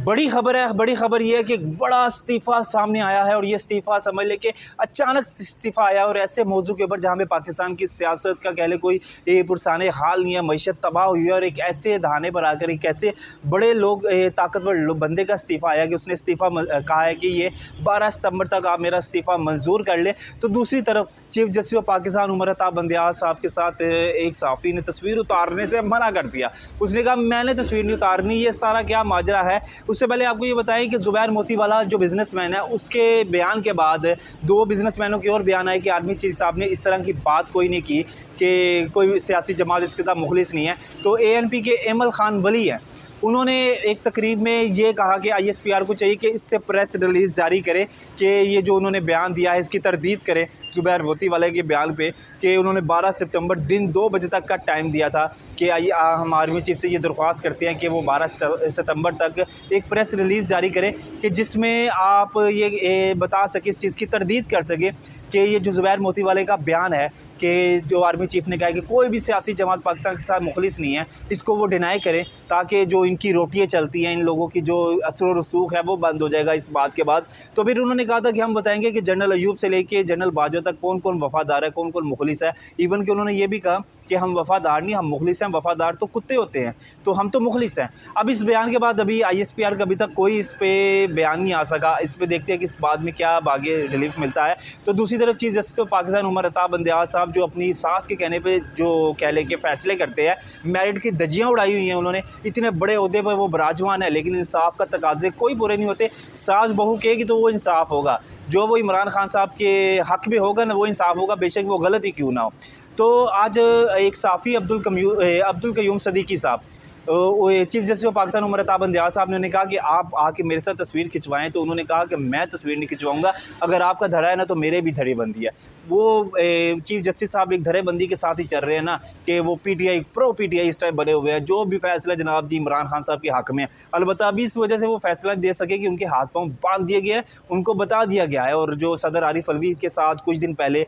बड़ी खबर है, बड़ी खबर ये है कि बड़ा इस्तीफ़ा सामने आया है और ये इस्तीफ़ा समझ लें कि अचानक इस्तीफ़ा आया और ऐसे मौजू के ऊपर जहाँ पे पाकिस्तान की सियासत का कह लें कोई पुरसाने हाल नहीं है, मईशत तबाह हुई है और एक ऐसे धाने पर आकर एक ऐसे बड़े लोग ताकतवर बंदे का इस्तीफ़ा आया कि उसने इस्तीफ़ा कहा है कि ये 12 सितंबर तक आप मेरा इस्तीफ़ा मंजूर कर लें। तो दूसरी तरफ chief justice of Pakistan Umar Ata Bandial साहब के साथ एक सहाफ़ी ने तस्वीर उतारने से मना कर दिया। उसने कहा मैंने तस्वीर नहीं उतारनी, ये सारा क्या माजरा है। उससे पहले आपको ये बताएं कि ज़ुबैर मोतीवाला जो बिज़नेसमैन है उसके बयान के बाद दो बिज़नेसमैनों के और बयान आए कि आर्मी चीफ साहब ने इस तरह की बात कोई नहीं की कि कोई सियासी जमात इसके साथ मुखलिस नहीं है। तो ANP के एमल खान वली हैं, उन्होंने एक तकरीब में ये कहा कि ISPR को चाहिए कि इससे प्रेस रिलीज़ जारी करे कि ये जो उन्होंने बयान दिया है इसकी तरदीद करें ज़ुबैर मोतीवाला के बयान पे कि उन्होंने 12 सितंबर दिन 2 बजे तक का टाइम दिया था कि हम आर्मी चीफ से ये दरख्वास्त करते हैं कि वो 12 सितंबर तक एक प्रेस रिलीज़ जारी करें कि जिसमें आप ये बता सकें, इस चीज़ की तरदीद कर सकें कि ये जो ज़ुबैर मोतीवाला का बयान है कि जो आर्मी चीफ ने कहा है कि कोई भी सियासी जमात पाकिस्तान के साथ मुखलिस नहीं है, इसको वो डिनाई करें ताकि जो इनकी रोटियाँ चलती हैं, इन लोगों की जो असर रसूख है वो बंद हो जाएगा इस बात के बाद। तो फिर उन्होंने कहा था कि हम बताएंगे कि जनरल अयूब से लेके जनरल बाजवा तक कौन कौन वफ़ादार है, कौन कौन मुखलिस है। इवन कि उन्होंने ये भी कहा कि हम वफ़ादार नहीं, हम मुखलिस हैं, वफ़ादार तो कुत्ते होते हैं, तो हम तो मुखलिस हैं। अब इस बयान के बाद अभी ISPR का अभी तक कोई इस पर बयान नहीं आ सका। इस पर देखते हैं कि इस बाद में क्या आगे रिलीफ मिलता है। तो दूसरी तरफ चीफ जस्टिस तो पाकिस्तान उमर अता बंदियाल साहब जो अपनी सास के कहने पे जो कह ले के फ़ैसले करते हैं, मेरिट की धज्जियाँ उड़ाई हुई हैं उन्होंने। इतने बड़े ओहदे पर वो बराजमान है, लेकिन इंसाफ का तकाज़े कोई पूरे नहीं होते। सास बहू कहेगी तो वो इंसाफ होगा, जो वो इमरान खान साहब के हक़ में होगा ना वो इंसाफ होगा, बेशक वो गलत ही क्यों ना हो। तो आज एक साफ़ी अब्दुल कयूम सदीकी साहब, chief justice of Pakistan Umar Ata Bandial साहब ने कहा कि आप आके मेरे साथ तस्वीर खिंचवाएं, तो उन्होंने कहा कि मैं तस्वीर नहीं खिंचवाऊंगा, अगर आपका धड़ा है ना तो मेरे भी धड़ी बंदी है। वो चीफ जस्टिस साहब एक धड़ेबंदी के साथ ही चल रहे हैं ना कि वो PTI प्रो PTI इस टाइम बने हुए हैं, जो भी फैसला जनाब जी इमरान खान साहब के हक़ में है। अलबत्ता अभी इस वजह से वो फैसला दे सके कि उनके हाथ पाँव बांध दिए गए हैं, उनको बता दिया गया है। और जो सदर आरिफ अलवी के साथ कुछ दिन पहले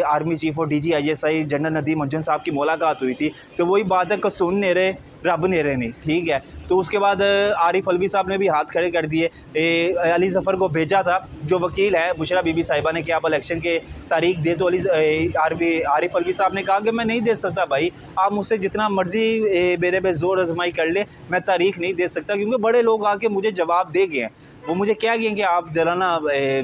आर्मी चीफ और DG ISI जनरल नदीम मुज्जम साहब की मुलाकात हुई थी, तो वही बात है कि सुन नहीं रहे रब ने रहे नहीं, ठीक है। तो उसके बाद आरिफ अलवी साहब ने भी हाथ खड़े कर दिए। अली ज़फ़र को भेजा था, जो वकील है बुशरा बीबी साहिबा ने, कि आप इलेक्शन के तारीख दे, तो आरिफ अलवी साहब ने कहा कि मैं नहीं दे सकता भाई, आप मुझसे जितना मर्ज़ी मेरे पे ज़ोर आजमाई कर ले, मैं तारीख नहीं दे सकता, क्योंकि बड़े लोग आके मुझे जवाब दे गए हैं। वो मुझे क्या कहें कि आप ज़रा ना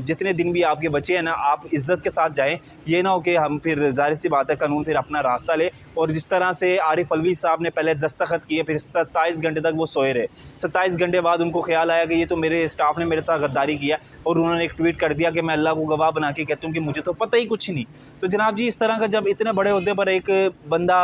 जितने दिन भी आपके बचे हैं ना, आप इज़्ज़त के साथ जाएं, ये ना हो कि हम फिर ज़ाहिर सी बात है कानून फिर अपना रास्ता ले। और जिस तरह से आरिफ अलवी साहब ने पहले दस्तखत किए, फिर 27 घंटे तक वो सोए रहे। 27 घंटे बाद उनको ख्याल आया कि ये तो मेरे स्टाफ ने मेरे साथ गद्दारी किया, और उन्होंने एक ट्वीट कर दिया कि मैं अल्लाह को गवाह बना के कहता हूँ कि मुझे तो पता ही कुछ नहीं। तो जनाब जी, इस तरह का जब इतने बड़े ओहदे पर एक बंदा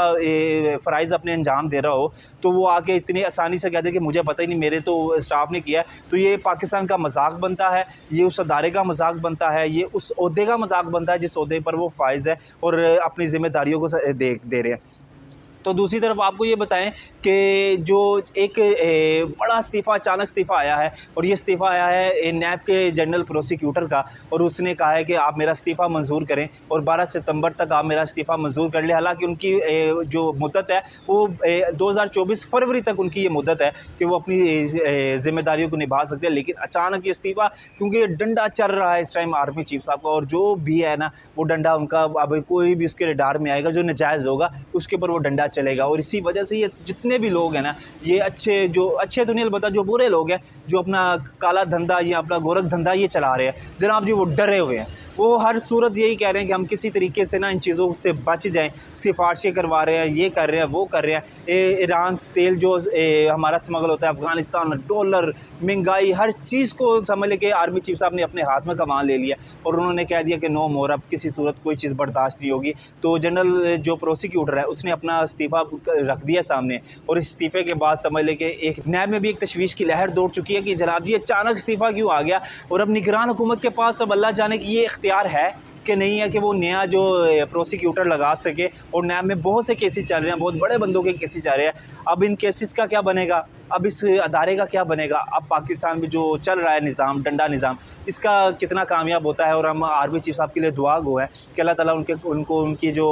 फ़राइज़ अपने अंजाम दे रहा हो, तो वो आके इतनी आसानी से कहते कि मुझे पता ही नहीं, मेरे तो स्टाफ ने किया, तो ये पाकिस्तान का मजाक बनता है, ये उस अदारे का मजाक बनता है, ये उस ओहदे का मजाक बनता है जिस ओहदे पर वो फाइज़ है और अपनी ज़िम्मेदारियों को दे रहे हैं। तो दूसरी तरफ आपको ये बताएं कि जो एक बड़ा इस्तीफ़ा, अचानक इस्तीफ़ा आया है, और ये इस्तीफ़ा आया है NAB के जनरल प्रोसिक्यूटर का, और उसने कहा है कि आप मेरा इस्तीफ़ा मंजूर करें और 12 सितंबर तक आप मेरा इस्तीफ़ा मंजूर कर लें। हालांकि उनकी जो मुद्दत है वो 2024 फरवरी तक उनकी ये मुद्दत है कि वो अपनी ज़िम्मेदारियों को निभा सकते हैं। लेकिन अचानक ये इस्तीफ़ा, क्योंकि डंडा चल रहा है इस टाइम आर्मी चीफ साहब का, और जो भी है ना वो डंडा उनका, अब कोई भी उसके रडार में आएगा जो नाजायज़ होगा उसके ऊपर वो डंडा चलेगा। और इसी वजह से ये जितने भी लोग हैं ना, ये अच्छे तो नहीं, अलबत्ता जो बुरे लोग हैं, जो अपना काला धंधा या अपना गोरख धंधा ये चला रहे हैं जनाब जी, वो डरे हुए हैं। वो हर सूरत यही कह रहे हैं कि हम किसी तरीके से ना इन चीज़ों से बच जाएं, सिफारिशें करवा रहे हैं, ये कर रहे हैं, वो कर रहे हैं। ईरान तेल जो हमारा स्मगल होता है, अफ़गानिस्तान, डॉलर, महंगाई, हर चीज़ को समझ लेके आर्मी चीफ साहब ने अपने हाथ में कमान ले लिया, और उन्होंने कह दिया कि नो मोर, अब किसी सूरत कोई चीज़ बर्दाश्त नहीं होगी। तो जनरल जो प्रोसिक्यूटर है उसने अपना इस्तीफ़ा रख दिया सामने, और इस इस्तीफ़े के बाद समझ ले कि एक NAB में भी एक तशवीश की लहर दौड़ चुकी है कि जनाब जी अचानक इस्तीफ़ा क्यों आ गया। और अब निगरान हुकूमत के पास अब अल्लाह जाने की ये इख्तियार है कि नहीं है कि वो नया जो प्रोसिक्यूटर लगा सके। और NAB में बहुत से केसेस चल रहे हैं, बहुत बड़े बंदों के केसेस चल रहे हैं। अब इन केसेस का क्या बनेगा, अब इस अदारे का क्या बनेगा? अब पाकिस्तान में जो चल रहा है निज़ाम, डंडा निज़ाम, इसका कितना कामयाब होता है। और हम आर्मी चीफ साहब के लिए दुआ गो हैं कि अल्लाह ताला उनको उनकी जो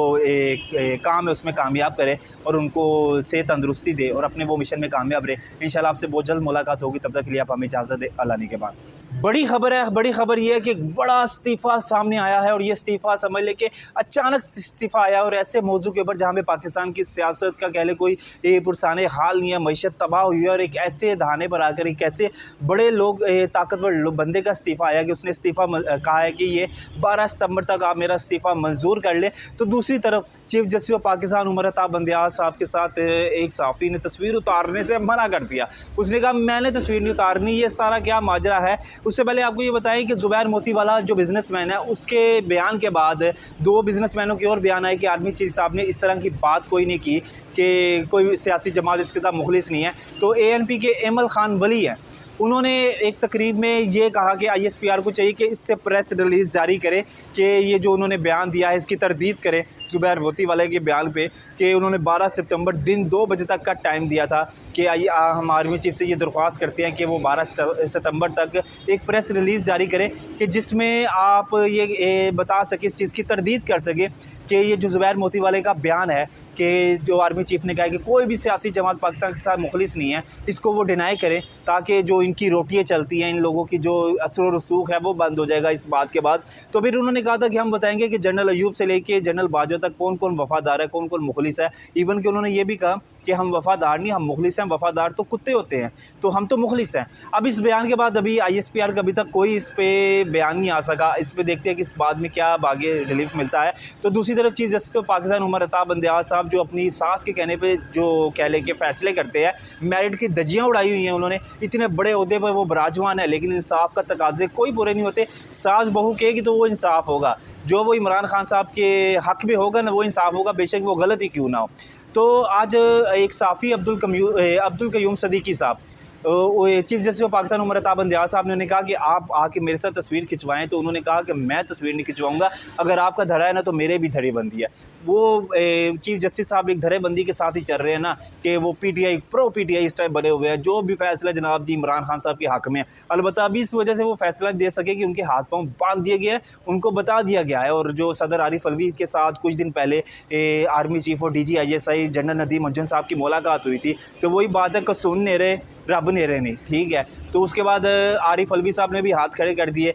काम है उसमें कामयाब करे और उनको सेहत तंदुरुस्ती दे और अपने वो मिशन में कामयाब रहे। इंशाल्लाह आपसे बहुत जल्द मुलाकात होगी, तब तक के लिए आप हमें इजाज़त दें। अल्लाह ने के बाद बड़ी खबर है, बड़ी खबर ये है कि एक बड़ा इस्तीफ़ा सामने आया है और ये इस्तीफ़ा समझ लें कि अचानक इस्तीफ़ा आया और ऐसे मौजू के ऊपर जहाँ पे पाकिस्तान की सियासत का कह ले कोई पुरसाने हाल नहीं है, मईशत तबाह हुई है और एक ऐसे दहाने पर आकर एक ऐसे बड़े लोग ताकतवर बंदे का इस्तीफ़ा आया कि उसने इस्तीफ़ा कहा है कि ये 12 सितंबर तक आप मेरा इस्तीफ़ा मंजूर कर लें। तो दूसरी तरफ chief justice of Pakistan Umar Ata Bandial साहब के साथ एक सहाफ़ी ने तस्वीर उतारने से मना कर दिया। उसने कहा मैंने तस्वीर नहीं उतारनी, ये सारा क्या माजरा है। उससे पहले आपको ये बताएं कि ज़ुबैर मोतीवाला जो बिज़नेसमैन है उसके बयान के बाद 2 बिज़नेसमैनों के और बयान आए कि आर्मी चीफ साहब ने इस तरह की बात कोई नहीं की कि कोई सियासी जमात इसके साथ मुखलिस नहीं है। तो ANP के एमल खान वली हैं, उन्होंने एक तकरीब में ये कहा कि ISPR को चाहिए कि इससे प्रेस रिलीज़ जारी करे कि ये जो उन्होंने बयान दिया है इसकी तरदीद करें ज़ुबैर मोतीवाला के बयान पे कि उन्होंने 12 सितंबर दिन 2 बजे तक का टाइम दिया था कि हम आर्मी चीफ से ये दरख्वास्त करते हैं कि वो 12 सितंबर तक एक प्रेस रिलीज़ जारी करें कि जिसमें आप ये बता सकें, इस चीज़ की तरदीद कर सकें कि ये जो ज़ुबैर मोतीवाला का बयान है कि जो आर्मी चीफ ने कहा कि कोई भी सियासी जमात पाकिस्तान के साथ मुखलिस नहीं है, इसको वो डिनाई करें ताकि जो इनकी रोटियाँ चलती हैं, इन लोगों की जो असर रसूख है वो बंद हो जाएगा इस बात के बाद। तो फिर उन्होंने कहा था कि हम बताएंगे कि जनरल अयूब से लेके जनरल बाजवा तक कौन कौन वफ़ादार है, कौन कौन मुखलिस है। इवन कि उन्होंने ये भी कहा कि हम वफ़ादार नहीं, हम मुखलिस हैं। वफ़ादार तो कुत्ते होते हैं, तो हम तो मुखलिस हैं। अब इस बयान के बाद अभी ISPR का अभी तक कोई इस पर बयान नहीं आ सका। इस पर देखते हैं कि इस बाद में क्या आगे रिलीफ मिलता है। तो दूसरी तरफ chief justice of Pakistan Umar Ata Bandial साहब जो अपनी सास के कहने पे जो कह ले के फ़ैसले करते हैं, मेरिट की धज्जियाँ उड़ाई हुई हैं उन्होंने। इतने बड़े ओहदे पर वो विराजमान है, लेकिन इंसाफ का तकाज़े कोई पूरे नहीं होते। सास बहू कहेगी तो वो इंसाफ होगा, जो वो इमरान खान साहब के हक़ में होगा ना वो इंसाफ होगा, बेशक वो गलत ही क्यों ना हो। तो आज एक साफ़ी अब्दुल कयूम सदीकी साहब, chief justice of Pakistan Umar Ata Bandial साहब ने कहा कि आप आके मेरे साथ तस्वीर खिंचवाएं। तो उन्होंने कहा कि मैं तस्वीर नहीं खिंचवाऊंगा, अगर आपका धड़ा है ना तो मेरे भी धड़ेबंदी है। वो चीफ जस्टिस साहब एक धड़ेबंदी के साथ ही चल रहे हैं ना कि वो PTI प्रो PTI इस टाइम बने हुए हैं। जो भी फैसला जनाब जी इमरान खान साहब के हक़ में है, अलबत्ता अभी इस वजह से वो फैसला दे सके कि उनके हाथ पाँव बांध दिए गए हैं, उनको बता दिया गया है। और जो सदर आरिफ अलवी के साथ कुछ दिन पहले आर्मी चीफ और DG ISI general Nadeem Anjum साहब की मुलाकात हुई थी, तो वही बात है कि सुन नहीं रहे रब ने रहे नहीं, ठीक है। तो उसके बाद आरिफ अलवी साहब ने भी हाथ खड़े कर दिए।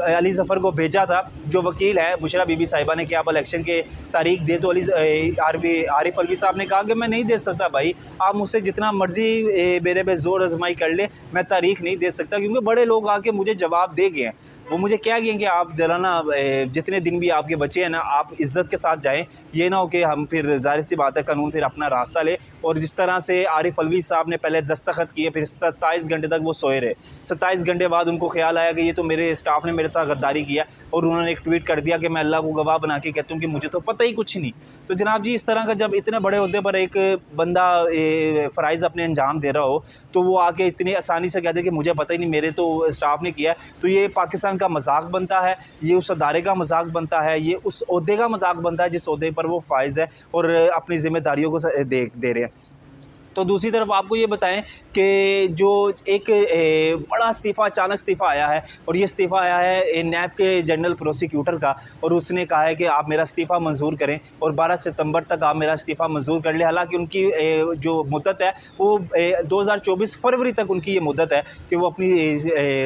अली ज़फ़र को भेजा था, जो वकील है बुशरा बीबी साहिबा ने, कि आप इलेक्शन के तारीख दे। तो आरिफ अलवी साहब ने कहा कि मैं नहीं दे सकता भाई, आप मुझसे जितना मर्ज़ी मेरे पे ज़ोर आजमाई कर ले, मैं तारीख नहीं दे सकता, क्योंकि बड़े लोग आके मुझे जवाब दे गए हैं। वो मुझे क्या कहें कि आप ज़रा ना जितने दिन भी आपके बचे हैं ना, आप इज़्ज़त के साथ जाएं। ये ना हो कि हम फिर ज़ाहिर सी बात है कानून फिर अपना रास्ता ले। और जिस तरह से आरिफ अलवी साहब ने पहले दस्तखत किए, फिर 27 घंटे तक वो सोए रहे। 27 घंटे बाद उनको ख्याल आया कि ये तो मेरे स्टाफ ने मेरे साथ गद्दारी किया, और उन्होंने एक ट्वीट कर दिया कि मैं अल्लाह को गवाह बना के कहता हूँ कि मुझे तो पता ही कुछ नहीं। तो जनाब जी, इस तरह का जब इतने बड़े ओहदे पर एक बंदा फ़राइज़ अपने अंजाम दे रहा हो, तो वो आके इतनी आसानी से कहते कि मुझे पता ही नहीं, मेरे तो स्टाफ ने किया, तो ये पाकिस्तान का मजाक बनता है, ये उस अदारे का मजाक बनता है, ये उस ओहदे का मजाक बनता है जिस ओहदे पर वो फाइज़ है और अपनी ज़िम्मेदारियों को दे रहे हैं। तो दूसरी तरफ आपको ये बताएं कि जो एक बड़ा इस्तीफ़ा, अचानक इस्तीफ़ा आया है, और ये इस्तीफ़ा आया है नैब के जनरल प्रोसिक्यूटर का, और उसने कहा है कि आप मेरा इस्तीफ़ा मंजूर करें और 12 सितंबर तक आप मेरा इस्तीफ़ा मंजूर कर लें। हालांकि उनकी जो मुद्दत है वो 2024 फरवरी तक उनकी ये मुद्दत है कि वो अपनी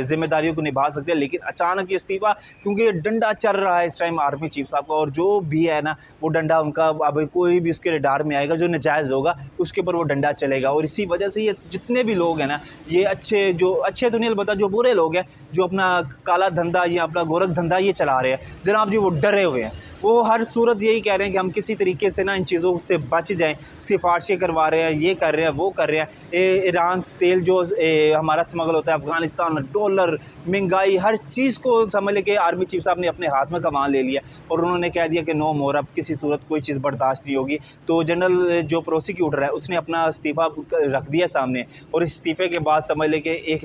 ज़िम्मेदारियों को निभा सकते हैं। लेकिन अचानक ये इस्तीफ़ा, क्योंकि डंडा चल रहा है इस टाइम आर्मी चीफ साहब का, और जो भी है ना वो डंडा उनका, अब कोई भी उसके रडार में आएगा जो नाजायज़ होगा उसके ऊपर वो डंडा चलेगा। और इसी वजह से ये जितने भी लोग हैं ना, ये अच्छे तो नहीं, अलबत्ता जो बुरे लोग हैं जो अपना काला धंधा या अपना गोरख धंधा ये चला रहे हैं जनाब जी, वो डरे हुए हैं। वो हर सूरत यही कह रहे हैं कि हम किसी तरीके से ना इन चीज़ों से बच जाएं, सिफारिशें करवा रहे हैं, ये कर रहे हैं, वो कर रहे हैं। ईरान तेल जो हमारा स्मगल होता है, अफ़गानिस्तान, डॉलर, महंगाई, हर चीज़ को समझ लेके आर्मी चीफ साहब ने अपने हाथ में कमान ले लिया, और उन्होंने कह दिया कि नो मोर, अब किसी सूरत कोई चीज़ बर्दाश्त नहीं होगी। तो जनरल जो प्रोसिक्यूटर है उसने अपना इस्तीफ़ा रख दिया सामने, और इस इस्तीफ़े के बाद समझ ले कि एक